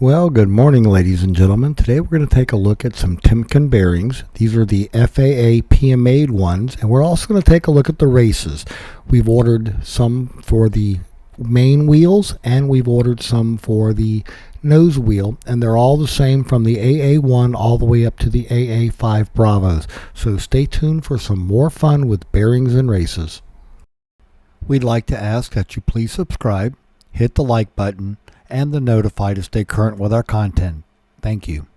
Well, good morning, ladies and gentlemen. Today we're going to take a look at some Timken bearings. These are the FAA PMA ones, and we're also going to take a look at the races. We've ordered some for the main wheels, and we've ordered some for the nose wheel, and they're all the same from the AA1 all the way up to the AA5 Bravos. So stay tuned for some more fun with bearings and races. We'd like to ask that you please subscribe, hit the like button, and the notify to stay current with our content. Thank you.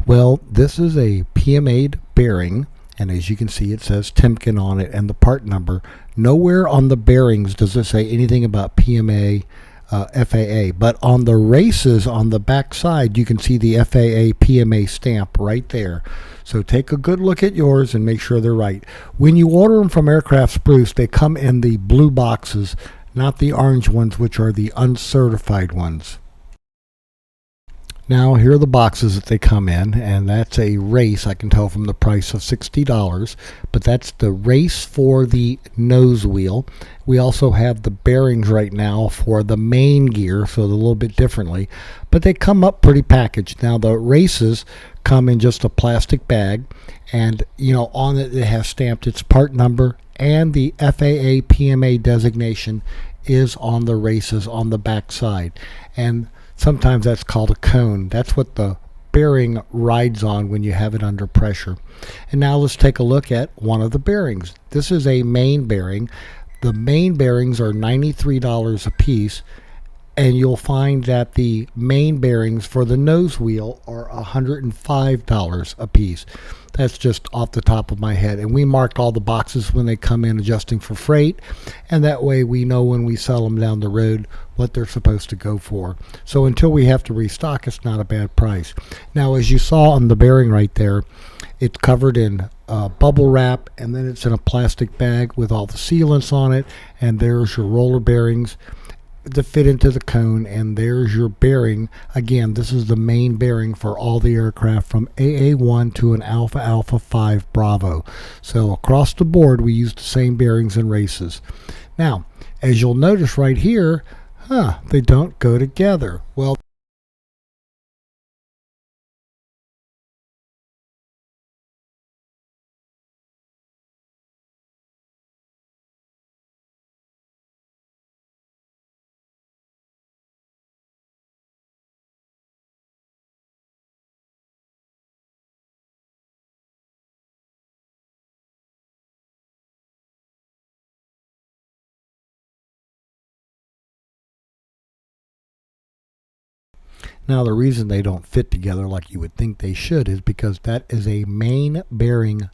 Well, this is a PMA bearing, and as you can see it says Timken on it and the part number. Nowhere on the bearings does it say anything about PMA FAA, but on the races on the back side you can see the FAA PMA stamp right there. So take a good look at yours and make sure they're right. When you order them from Aircraft Spruce, they come in the blue boxes, not the orange ones, which are the uncertified ones. Now here are the boxes that they come in, and that's a race. I can tell from the price of $60, but that's the race for the nose wheel. We also have the bearings right now for the main gear, so they're a little bit differently, but they come up pretty packaged. Now the races come in just a plastic bag, and on it has stamped its part number, and the FAA PMA designation is on the races on the back side. And sometimes that's called a cone. That's what the bearing rides on when you have it under pressure. And now let's take a look at one of the bearings. This is a main bearing. The main bearings are $93 a piece, and you'll find that the main bearings for the nose wheel are $105 a piece. That's just off the top of my head, and we marked all the boxes when they come in adjusting for freight, and that way we know when we sell them down the road what they're supposed to go for. So until we have to restock, it's not a bad price. Now, as you saw on the bearing right there, it's covered in bubble wrap, and then it's in a plastic bag with all the sealants on it, and there's your roller bearings to fit into the cone, and there's your bearing. Again, this is the main bearing for all the aircraft from AA1 to an Alpha 5 Bravo. So across the board we use the same bearings and races. Now, as you'll notice right here, they don't go together. Well, now the reason they don't fit together like you would think they should is because that is a main bearing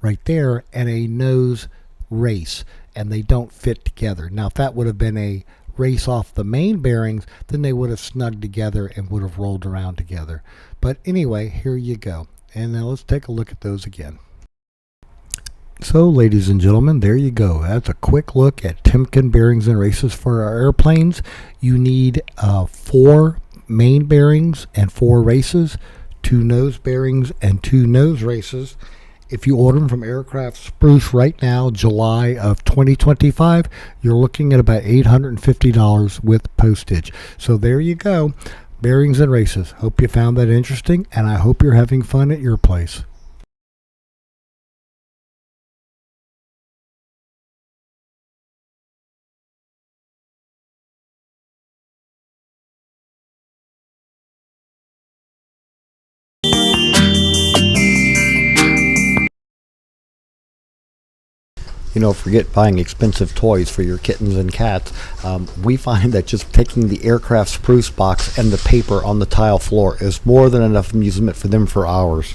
right there and a nose race, and they don't fit together. Now if that would have been a race off the main bearings, then they would have snugged together and would have rolled around together. But anyway, here you go. And now let's take a look at those again. So ladies and gentlemen, there you go. That's a quick look at Timken bearings and races for our airplanes. You need 4 main bearings and 4 races, 2 nose bearings and 2 nose races. If you order them from Aircraft Spruce right now, July of 2025, you're looking at about $850 with postage. So there you go, bearings and races. Hope you found that interesting, and I hope you're having fun at your place. Forget buying expensive toys for your kittens and cats. We find that just taking the Aircraft Spruce box and the paper on the tile floor is more than enough amusement for them for hours.